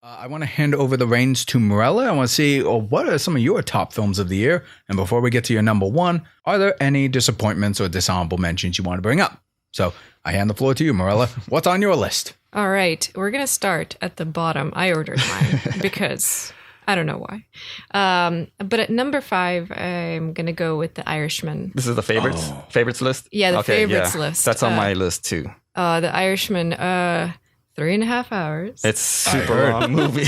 I want to hand over the reins to Mirella. I want to see what are some of your top films of the year. And before we get to your number one, are there any disappointments or dishonorable mentions you want to bring up? So I hand the floor to you, Mirella. What's on your list? All right. We're going to start at the bottom. I ordered mine because I don't know why. But at number 5, I'm going to go with The Irishman. This is the favorites list? Yeah, the favorites list. That's on my list too. The Irishman, 3.5 hours. It's super long movie.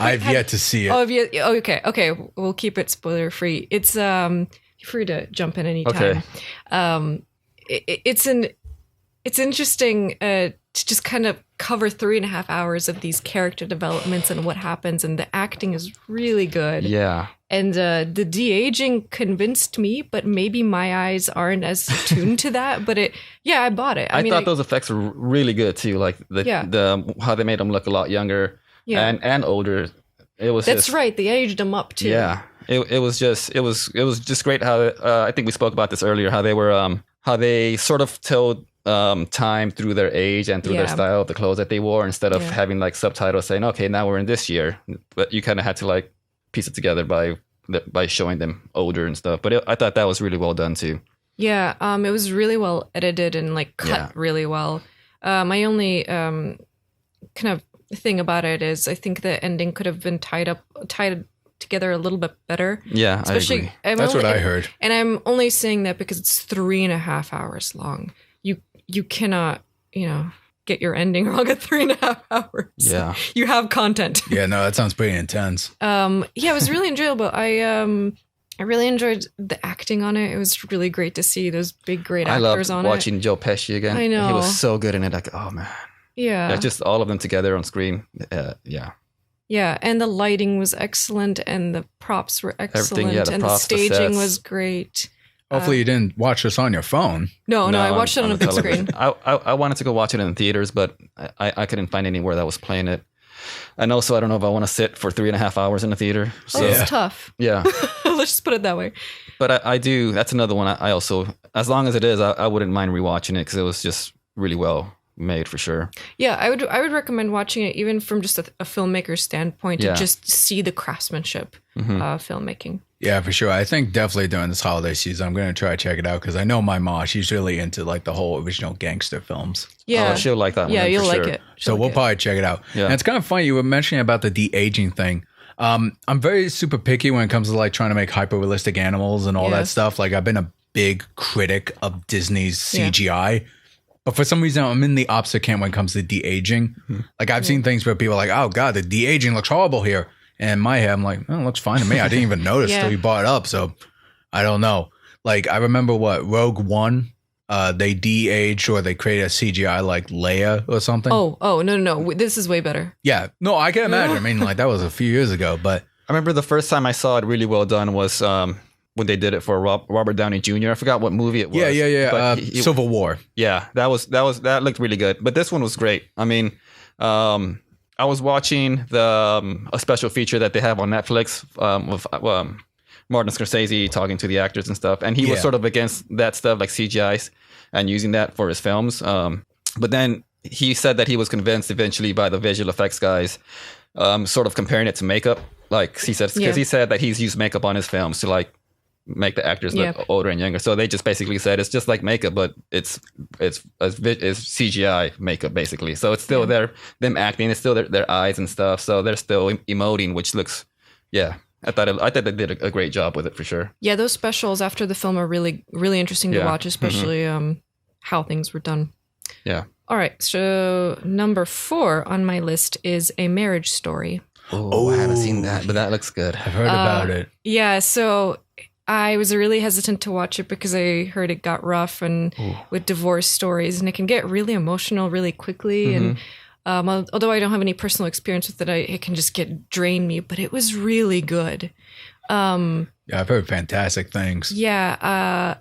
I've yet to see it. Okay. We'll keep it spoiler free. It's you're free to jump in anytime. Okay. It's interesting to just kind of cover 3.5 hours of these character developments and what happens, and the acting is really good. Yeah. And the de-aging convinced me, but maybe my eyes aren't as attuned to that. But I bought it. I thought those effects were really good too. Like the how they made them look a lot younger and older. That's right. They aged them up too. Yeah. It was just great how I think we spoke about this earlier. How they were how they sort of told time through their age and through their style of the clothes that they wore, instead of having like subtitles saying, okay, now we're in this year. But you kind of had to like piece it together by showing them older and stuff. But I thought that was really well done too. Yeah, it was really well edited and like cut really well. My only kind of thing about it is I think the ending could have been tied together a little bit better. Yeah, especially I agree. That's what I heard. And I'm only saying that because it's 3.5 hours long. You cannot, get your ending wrong at 3.5 hours. Yeah. You have content. Yeah, no, that sounds pretty intense. It was really enjoyable. I really enjoyed the acting on it. It was really great to see those big, great actors on it. I loved watching Joe Pesci again. I know. He was so good in it. Like, oh man. Yeah. Just all of them together on screen. Yeah. Yeah, and the lighting was excellent, and the props were excellent, and the staging was great. Hopefully you didn't watch this on your phone. No, I watched it on a big screen. I wanted to go watch it in the theaters, but I couldn't find anywhere that was playing it. And also, I don't know if I want to sit for 3.5 hours in the theater. So. Oh, it's tough. Yeah. Let's just put it that way. But I do. That's another one. I also, as long as it is, I wouldn't mind rewatching it because it was just really well made for sure. Yeah, I would recommend watching it even from just a filmmaker's standpoint to just see the craftsmanship filmmaking. Yeah, for sure. I think definitely during this holiday season, I'm going to try to check it out because I know my mom, she's really into like the whole original gangster films. Yeah. Oh, she'll like that one. Yeah, you'll like it. So we'll probably check it out. Yeah. And it's kind of funny. You were mentioning about the de-aging thing. I'm very super picky when it comes to like trying to make hyper-realistic animals and all that stuff. Like I've been a big critic of Disney's CGI. But for some reason, I'm in the opposite camp when it comes to de-aging. Mm-hmm. Like I've seen things where people are like, oh God, the de-aging looks horrible here. And in my head, I'm like, oh, it looks fine to me. I didn't even notice till you brought it up. So I don't know. Like I remember Rogue One, they de-aged or they created a CGI like Leia or something. Oh, no. This is way better. Yeah. No, I can imagine. I mean, like that was a few years ago, but I remember the first time I saw it really well done was when they did it for Robert Downey Jr. I forgot what movie it was. Yeah. Civil War. Yeah, that looked really good. But this one was great. I mean, I was watching a special feature that they have on Netflix with Martin Scorsese talking to the actors and stuff, and he was sort of against that stuff like CGIs and using that for his films. But then he said that he was convinced eventually by the visual effects guys, sort of comparing it to makeup. Like he said, because he said that he's used makeup on his films to like make the actors look older and younger. So they just basically said it's just like makeup, but it's CGI makeup basically. So it's still them acting, it's still their eyes and stuff. So they're still emoting, which looks, I thought they did a great job with it for sure. Yeah, those specials after the film are really, really interesting to watch, especially how things were done. Yeah. All right. So number 4 on my list is A Marriage Story. Oh, I haven't seen that, but that looks good. I've heard about it. Yeah. So I was really hesitant to watch it because I heard it got rough and with divorce stories, and it can get really emotional really quickly. And although I don't have any personal experience with it, it can just drain me. But it was really good. I've heard fantastic things. Yeah,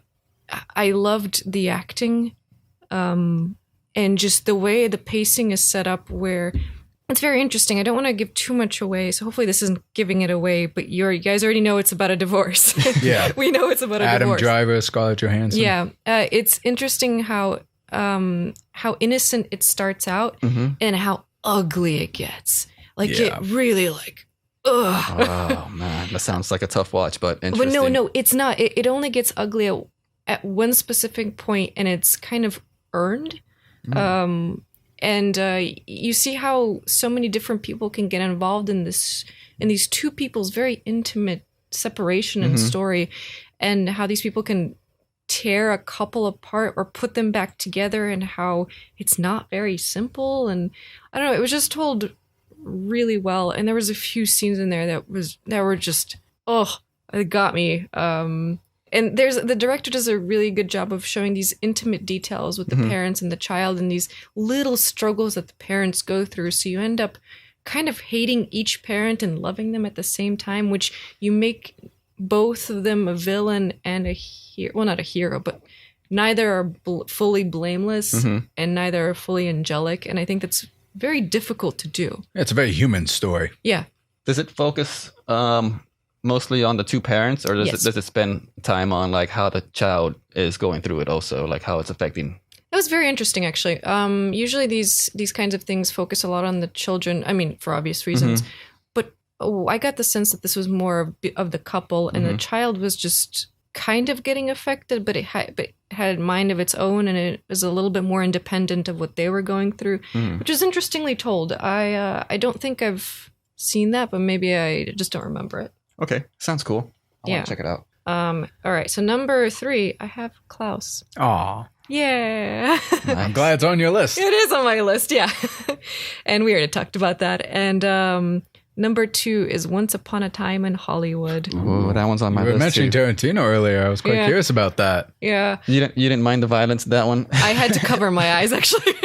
I loved the acting, and just the way the pacing is set up, where it's very interesting. I don't want to give too much away, so hopefully this isn't giving it away, but you guys already know it's about a divorce. Yeah. We know it's about a divorce. Adam Driver, Scarlett Johansson. Yeah. It's interesting how innocent it starts out and how ugly it gets. Like it really like, ugh. Oh man, that sounds like a tough watch, but interesting. But no, it's not. It only gets ugly at one specific point, and it's kind of earned. And you see how so many different people can get involved in these two people's very intimate separation and story, and how these people can tear a couple apart or put them back together, and how it's not very simple. And I don't know, it was just told really well, and there was a few scenes in there that were just it got me. And the director does a really good job of showing these intimate details with the parents and the child, and these little struggles that the parents go through. So you end up kind of hating each parent and loving them at the same time, which you make both of them a villain and a hero. Well, not a hero, but neither are fully blameless and neither are fully angelic. And I think that's very difficult to do. It's a very human story. Yeah. Does it focus mostly on the two parents, or does it spend time on like how the child is going through it also, like how it's affecting? It was very interesting, actually. Usually these kinds of things focus a lot on the children. I mean, for obvious reasons. But I got the sense that this was more of the couple, and the child was just kind of getting affected, but it had a mind of its own, and it was a little bit more independent of what they were going through, which is interestingly told. I don't think I've seen that, but maybe I just don't remember it. Okay, sounds cool. I want to check it out. All right, so number 3, I have Klaus. Aw. Yeah. Nice. I'm glad it's on your list. It is on my list, yeah. And we already talked about that. And number 2 is Once Upon a Time in Hollywood. Ooh, that one's on my list. You were mentioning Tarantino earlier. I was quite curious about that. Yeah. You didn't mind the violence in that one? I had to cover my eyes, actually.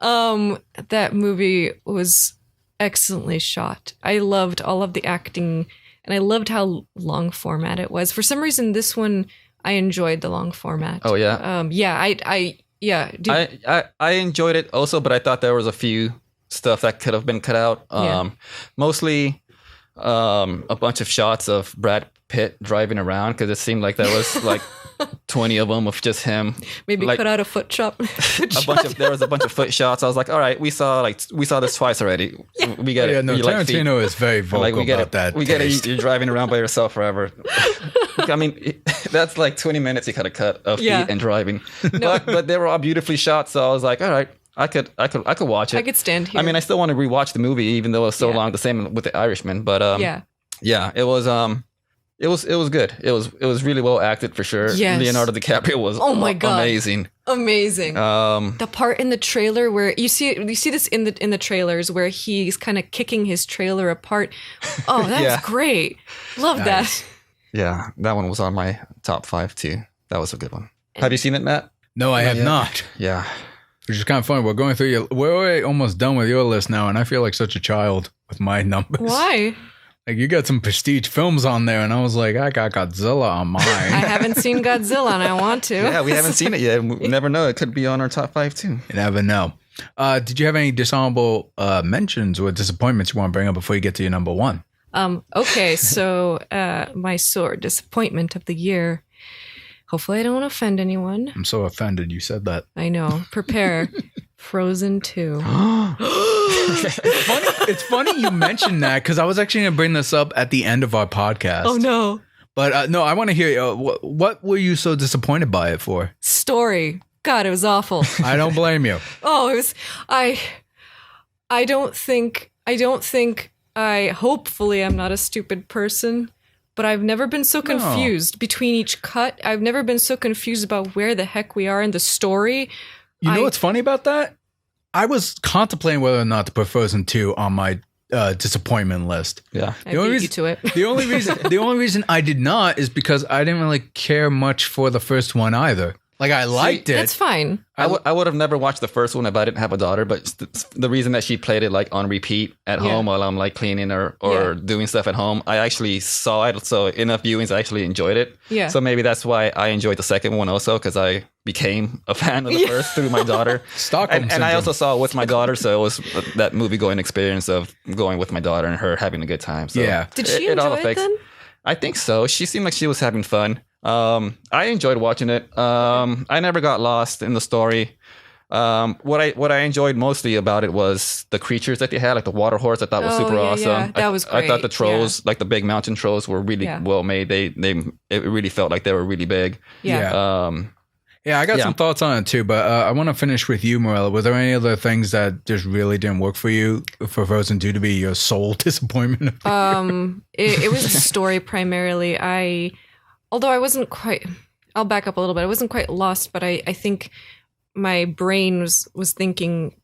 That movie was excellently shot. I loved all of the acting, and I loved how long format it was. For some reason, this one, I enjoyed the long format. Oh yeah. I enjoyed it also, but I thought there was a few stuff that could have been cut out. Mostly a bunch of shots of Brad Pitt driving around, because it seemed like there was like 20 of them of just him. Maybe like, cut out a foot shot. There was a bunch of foot shots. I was like, all right, we saw this twice already. We get it. Yeah, no, Tarantino is very vocal about that. We get it. You're driving around by yourself forever. I mean, that's like 20 minutes you could have cut of feet and driving. No. But they were all beautifully shot. So I was like, all right, I could watch it. I could stand here. I mean, I still want to rewatch the movie, even though it was so long. The same with The Irishman. But it was good. It was really well acted for sure. Yes. Leonardo DiCaprio was amazing. Amazing. The part in the trailer where you see this in the trailers where he's kind of kicking his trailer apart. Oh, that's great. Love that. Yeah, that one was on my top 5 too. That was a good one. Have you seen it, Matt? No, I have not. Yeah. Which is kind of funny. We're going through we're almost done with your list now, and I feel like such a child with my numbers. Why? Like, you got some prestige films on there, and I was like, I got Godzilla on mine. I haven't seen Godzilla, and I want to. Yeah, we haven't seen it yet. We never know. It could be on our top 5 too. You never know. Did you have any dishonorable mentions or disappointments you want to bring up before you get to your number 1? Okay, so my sore disappointment of the year. Hopefully I don't offend anyone. I'm so offended you said that. I know. Prepare. Frozen 2. It's funny you mentioned that, because I was actually going to bring this up at the end of our podcast. Oh, no. But no, I want to hear, what were you so disappointed by it for? Story. God, it was awful. I don't blame you. Oh, it was, hopefully I'm not a stupid person, but I've never been so confused between each cut. I've never been so confused about where the heck we are in the story. You know what's funny about that? I was contemplating whether or not to put Frozen 2 on my disappointment list. Yeah. I beat you to it. The only reason I did not is because I didn't really care much for the first one either. Like, I liked it. That's fine. I would have never watched the first one if I didn't have a daughter, but the reason that she played it like on repeat at home while I'm like cleaning or doing stuff at home, I actually saw it. So enough viewings, I actually enjoyed it. Yeah. So maybe that's why I enjoyed the second one also, because I became a fan of the first through my daughter. Stockholm and I also saw it with my daughter, so it was that movie going experience of going with my daughter and her having a good time. So yeah. Did she enjoy it then? I think so. She seemed like she was having fun. I enjoyed watching it. I never got lost in the story. What I enjoyed mostly about it was the creatures that they had, like the water horse. I thought was super awesome. Yeah. That was great. I thought the trolls, like the big mountain trolls, were really well made. It really felt like they were really big. Yeah. Yeah, I got some thoughts on it too, but I want to finish with you, Mirella. Were there any other things that just really didn't work for you for Frozen 2 to be your sole disappointment? It was the story primarily. Although I wasn't quite, I'll back up a little bit. I wasn't quite lost, but I think my brain was thinking,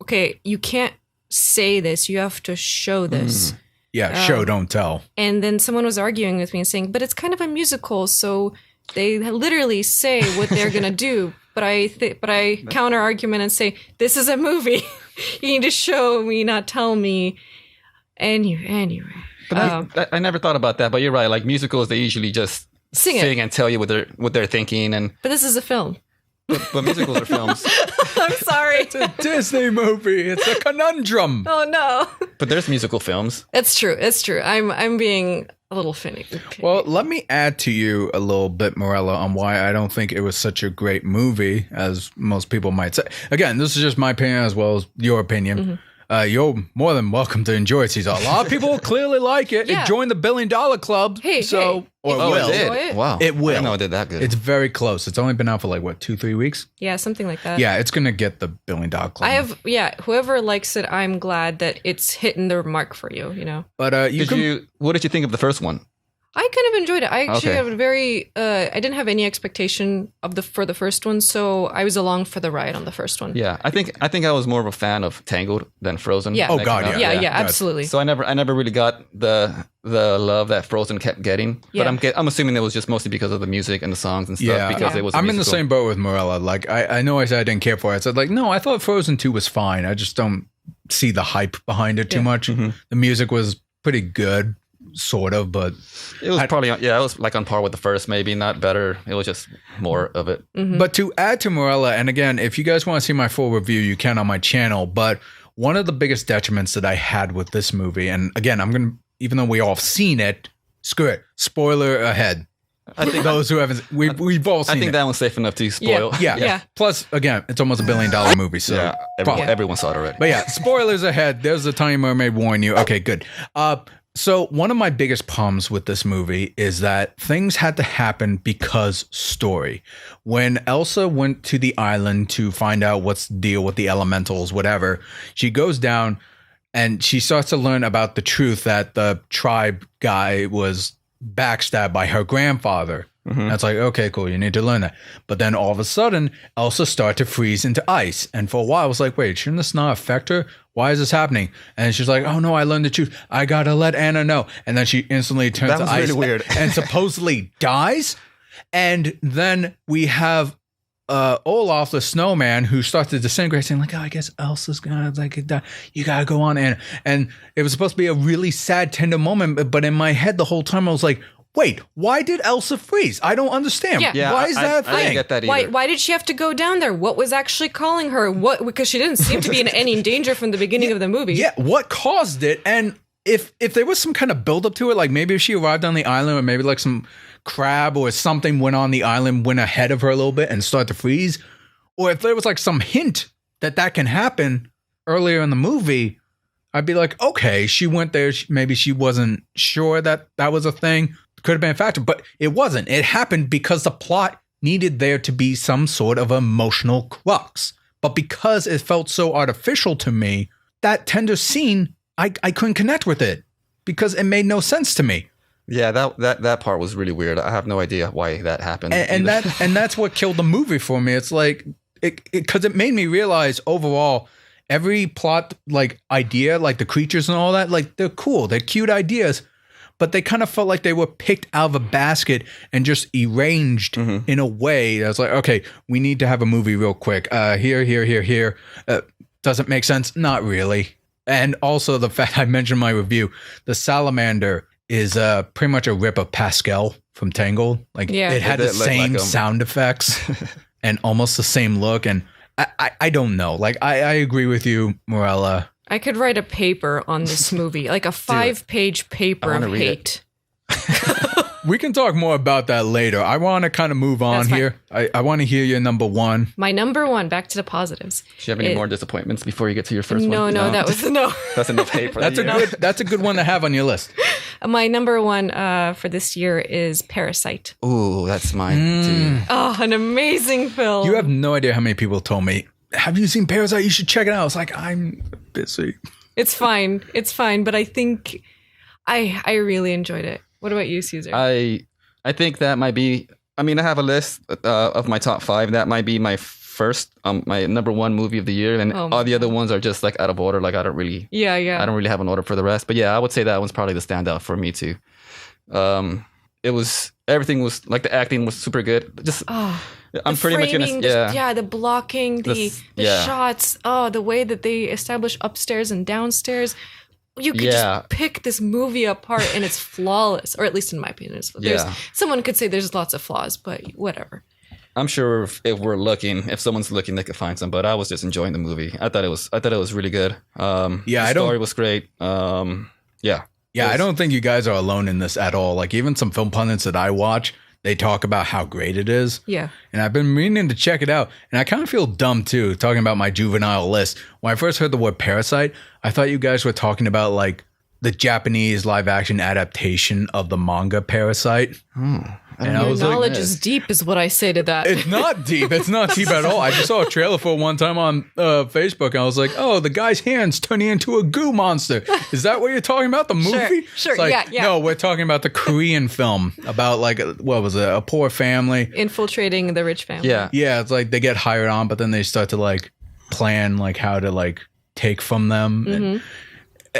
okay, you can't say this. You have to show this. Yeah, show, don't tell. And then someone was arguing with me and saying, but it's kind of a musical, so they literally say what they're gonna do. But I counter argument and say, this is a movie. You need to show me, not tell me. Anyway. But I never thought about that. But you're right. Like musicals, they usually just sing and tell you what they're thinking. But this is a film. But musicals are films. I'm sorry. It's a Disney movie. It's a conundrum. Oh no. But there's musical films. It's true. I'm being a little finicky. Well, let me add to you a little bit, Mirella, on why I don't think it was such a great movie as most people might say. Again, this is just my opinion as well as your opinion. You're more than welcome to enjoy it, Caesar. A lot of people clearly like it. Yeah. It joined the $1 billion club. Or will. It did. Wow. It will. I didn't know it did that good. It's very close. It's only been out for 2-3 weeks? Yeah, something like that. Yeah, it's going to get the $1 billion club. Whoever likes it, I'm glad that it's hitting the mark for you, you know. But what did you think of the first one? I kind of enjoyed it. I actually have a very, I didn't have any expectation for the first one, so I was along for the ride on the first one. Yeah, I think I was more of a fan of Tangled than Frozen. Yeah. Oh God, yeah, absolutely. So I never really got the love that Frozen kept getting. Yeah. But I'm assuming it was just mostly because of the music and the songs and stuff. Because it was. I'm in the same boat with Mirella. Like I know I said I didn't care for it. I said no, I thought Frozen 2 was fine. I just don't see the hype behind it too much. The music was pretty good. Sort of, but it was probably it was like on par with the first, maybe not better. It was just more of it. But to add to Mirella, and again, if you guys want to see my full review, you can on my channel. But one of the biggest detriments that I had with this movie, and again, I'm gonna, even though we all have seen it, screw it, spoiler ahead. I think those who haven't, we've all seen it. I think that one's safe enough to spoil. Yeah. Plus, again, it's almost $1 billion movie, so everyone saw it already. But yeah, spoilers ahead. There's the Tiny Mermaid warn you. Okay, good. So one of my biggest problems with this movie is that things had to happen because story. When Elsa went to the island to find out what's the deal with the elementals, whatever, she goes down and she starts to learn about the truth that the tribe guy was backstabbed by her grandfather. That's like, okay, cool, you need to learn that. But then all of a sudden, Elsa started to freeze into ice. And for a while, I was like, wait, shouldn't this not affect her? Why is this happening? And she's like, oh no, I learned the truth. I gotta let Anna know. And then she instantly turns to ice really weird. and supposedly dies. And then we have Olaf, the snowman, who starts to disintegrate, saying like, oh, I guess Elsa's gonna die. You gotta go on, Anna. And it was supposed to be a really sad, tender moment. But in my head the whole time, I was like, wait, why did Elsa freeze? I don't understand. Yeah. Why is that a thing? I didn't get that either. Why did she have to go down there? What was actually calling her? What? Because she didn't seem to be in any danger from the beginning of the movie. Yeah, what caused it? And if there was some kind of buildup to it, like maybe if she arrived on the island or maybe like some crab or something went on the island, went ahead of her a little bit and started to freeze, or if there was like some hint that can happen earlier in the movie, I'd be like, okay, she went there. Maybe she wasn't sure that was a thing. Could have been a factor, but it wasn't. It happened because the plot needed there to be some sort of emotional crux. But because it felt so artificial to me, that tender scene, I couldn't connect with it because it made no sense to me. Yeah, that part was really weird. I have no idea why that happened. And that's what killed the movie for me. It's like because it made me realize overall every plot like idea, like the creatures and all that, like they're cool, they're cute ideas. But they kind of felt like they were picked out of a basket and just arranged in a way that was like, okay, we need to have a movie real quick. Here. Does it make sense? Not really. And also the fact I mentioned in my review, the salamander is pretty much a rip of Pascal from Tangled. Like it had the same sound effects and almost the same look. And I don't know. Like I agree with you, Mirella. I could write a paper on this movie, like a 5-page paper of hate. We can talk more about that later. I want to kind of move on here. I want to hear your number one. My number one, back to the positives. Do you have any more disappointments before you get to your first one? No, that was no. That's enough hate for That's a good one to have on your list. My number one for this year is Parasite. Ooh, that's mine too. Oh, an amazing film. You have no idea how many people told me, have you seen Parasite? You should check it out. I was like, I'm busy. It's fine. But I think I really enjoyed it. What about you, Caesar? I think that might be, I have a list of my top 5. That might be my first, my number one movie of the year. And all the other ones are just like out of order. Like I don't really have an order for the rest. But yeah, I would say that one's probably the standout for me too. Everything was like, the acting was super good. Just, I'm pretty much gonna, the blocking, the shots, the way that they establish upstairs and downstairs. You could just pick this movie apart and it's flawless, or at least in my opinion. Someone could say there's lots of flaws, but whatever. I'm sure if someone's looking, they could find some. But I was just enjoying the movie. I thought it was really good. The story was great. I don't think you guys are alone in this at all. Like even some film pundits that I watch, they talk about how great it is. Yeah. And I've been meaning to check it out. And I kind of feel dumb too, talking about my juvenile list. When I first heard the word Parasite, I thought you guys were talking about like the Japanese live action adaptation of the manga Parasite. And your knowledge is deep is what I say to that. It's not deep. It's not deep at all. I just saw a trailer for it one time on Facebook and I was like, oh, the guy's hand's turning into a goo monster. Is that what you're talking about? The movie? Sure. Like, yeah. No, we're talking about the Korean film about like, what was it? A poor family. Infiltrating the rich family. Yeah. Yeah. It's like they get hired on, but then they start to like plan like how to like take from them. And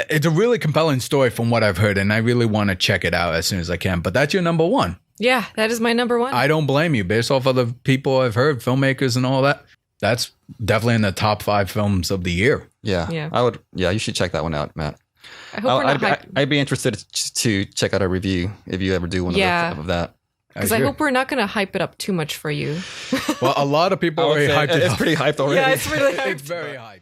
it's a really compelling story from what I've heard. And I really want to check it out as soon as I can. But that's your number one. Yeah, that is my number one. I don't blame you. Based off of the people I've heard, filmmakers and all that, that's definitely in the top 5 films of the year. Yeah. I would. Yeah, you should check that one out, Matt. I'd be interested to check out a review if you ever do one of that. Because I hope we're not going to hype it up too much for you. Well, a lot of people already hyped it up. It's pretty hyped already. Yeah, it's really hyped. It's very hyped.